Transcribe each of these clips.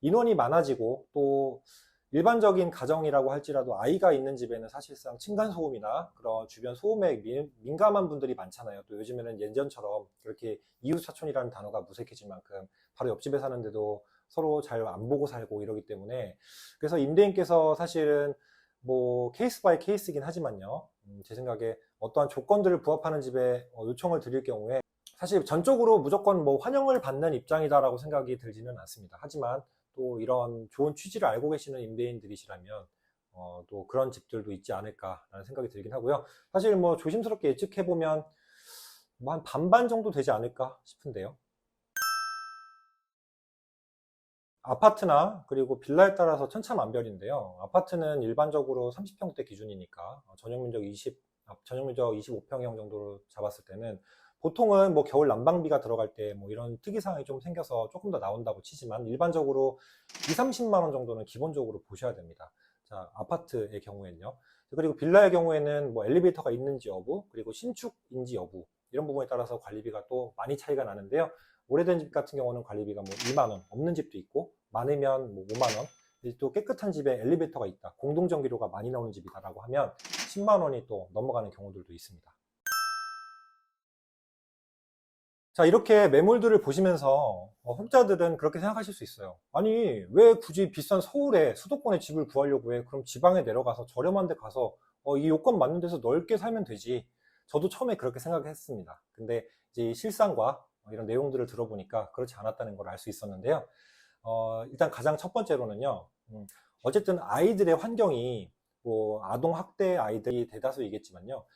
인원이 많아지고 또 일반적인 가정이라고 할지라도 아이가 있는 집에는 사실상 층간소음이나 그런 주변 소음에 민감한 분들이 많잖아요. 또 요즘에는 예전처럼 그렇게 이웃사촌이라는 단어가 무색해질 만큼 바로 옆집에 사는데도 서로 잘 안 보고 살고 이러기 때문에, 그래서 임대인께서 사실은 뭐 케이스 바이 케이스이긴 하지만요, 제 생각에 어떠한 조건들을 부합하는 집에 요청을 드릴 경우에 사실 전적으로 무조건 뭐 환영을 받는 입장이다라고 생각이 들지는 않습니다. 하지만 또 이런 좋은 취지를 알고 계시는 임대인들이시라면 또 그런 집들도 있지 않을까라는 생각이 들긴 하고요. 사실 뭐 조심스럽게 예측해보면 뭐 한 반반 정도 되지 않을까 싶은데요. 아파트나 그리고 빌라에 따라서 천차만별인데요. 아파트는 일반적으로 30평대 기준이니까 전용면적 25평형 정도로 잡았을 때는 보통은 뭐 겨울 난방비가 들어갈 때 뭐 이런 특이사항이 좀 생겨서 조금 더 나온다고 치지만 일반적으로 2, 30만 원 정도는 기본적으로 보셔야 됩니다. 자, 아파트의 경우에는요. 그리고 빌라의 경우에는 뭐 엘리베이터가 있는지 여부, 그리고 신축인지 여부, 이런 부분에 따라서 관리비가 또 많이 차이가 나는데요. 오래된 집 같은 경우는 관리비가 뭐 2만 원, 없는 집도 있고, 많으면 뭐 5만 원, 또 깨끗한 집에 엘리베이터가 있다, 공동전기료가 많이 나오는 집이다라고 하면 10만 원이 또 넘어가는 경우들도 있습니다. 자, 이렇게 매물들을 보시면서 혹자들은 그렇게 생각하실 수 있어요. 아니, 왜 굳이 비싼 서울에 수도권에 집을 구하려고 해? 그럼 지방에 내려가서 저렴한 데 가서 이 요건 맞는 데서 넓게 살면 되지. 저도 처음에 그렇게 생각했습니다. 근데 이제 실상과 이런 내용들을 들어보니까 그렇지 않았다는 걸 알 수 있었는데요. 일단 가장 첫 번째로는요, 어쨌든 아이들의 환경이 뭐 아동 학대 아이들이 대다수이겠지만요,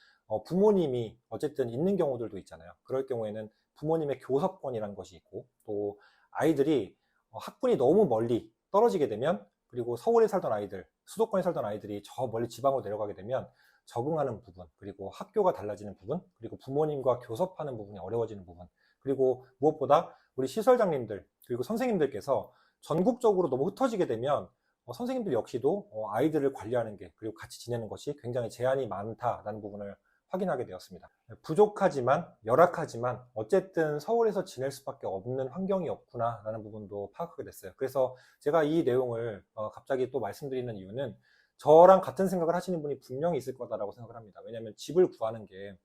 부모님이 어쨌든 있는 경우들도 있잖아요. 그럴 경우에는 부모님의 교섭권이라는 것이 있고, 또 아이들이 학군이 너무 멀리 떨어지게 되면, 그리고 서울에 살던 아이들, 수도권에 살던 아이들이 저 멀리 지방으로 내려가게 되면 적응하는 부분, 그리고 학교가 달라지는 부분, 그리고 부모님과 교섭하는 부분이 어려워지는 부분, 그리고 무엇보다 우리 시설장님들, 그리고 선생님들께서 전국적으로 너무 흩어지게 되면 선생님들 역시도 아이들을 관리하는 게, 그리고 같이 지내는 것이 굉장히 제한이 많다라는 부분을 확인하게 되었습니다. 부족하지만, 열악하지만 어쨌든 서울에서 지낼 수밖에 없는 환경이었구나 라는 부분도 파악하게 됐어요. 그래서 제가 이 내용을 갑자기 또 말씀드리는 이유는, 저랑 같은 생각을 하시는 분이 분명히 있을 거다라고 생각을 합니다. 왜냐하면 집을 구하는 게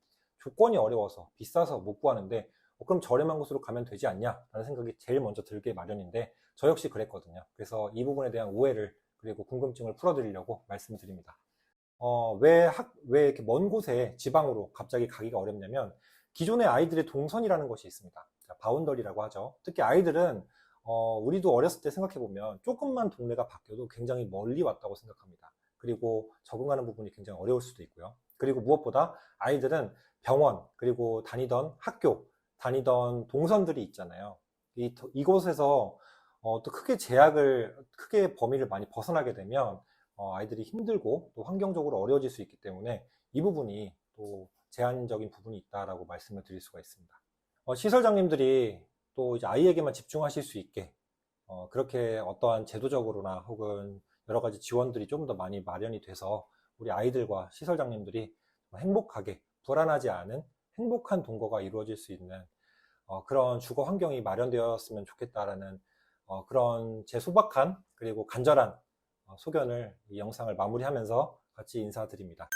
조건이 어려워서 비싸서 못 구하는데, 그럼 저렴한 곳으로 가면 되지 않냐 라는 생각이 제일 먼저 들게 마련인데, 저 역시 그랬거든요. 그래서 이 부분에 대한 오해를, 그리고 궁금증을 풀어드리려고 말씀을 드립니다. 왜 이렇게 먼 곳에 지방으로 갑자기 가기가 어렵냐면, 기존의 아이들의 동선이라는 것이 있습니다. 바운더리라고 하죠. 특히 아이들은 우리도 어렸을 때 생각해보면 조금만 동네가 바뀌어도 굉장히 멀리 왔다고 생각합니다. 그리고 적응하는 부분이 굉장히 어려울 수도 있고요. 그리고 무엇보다 아이들은 병원, 그리고 다니던 학교, 다니던 동선들이 있잖아요. 이곳에서 또 크게 범위를 많이 벗어나게 되면 아이들이 힘들고 또 환경적으로 어려워질 수 있기 때문에, 이 부분이 또 제한적인 부분이 있다라고 말씀을 드릴 수가 있습니다. 시설장님들이 또 이제 아이에게만 집중하실 수 있게 그렇게 어떠한 제도적으로나 혹은 여러 가지 지원들이 좀 더 많이 마련이 돼서 우리 아이들과 시설장님들이 행복하게, 불안하지 않은 행복한 동거가 이루어질 수 있는 그런 주거 환경이 마련되었으면 좋겠다라는 그런 제 소박한 그리고 간절한 소견을, 이 영상을 마무리하면서 같이 인사드립니다.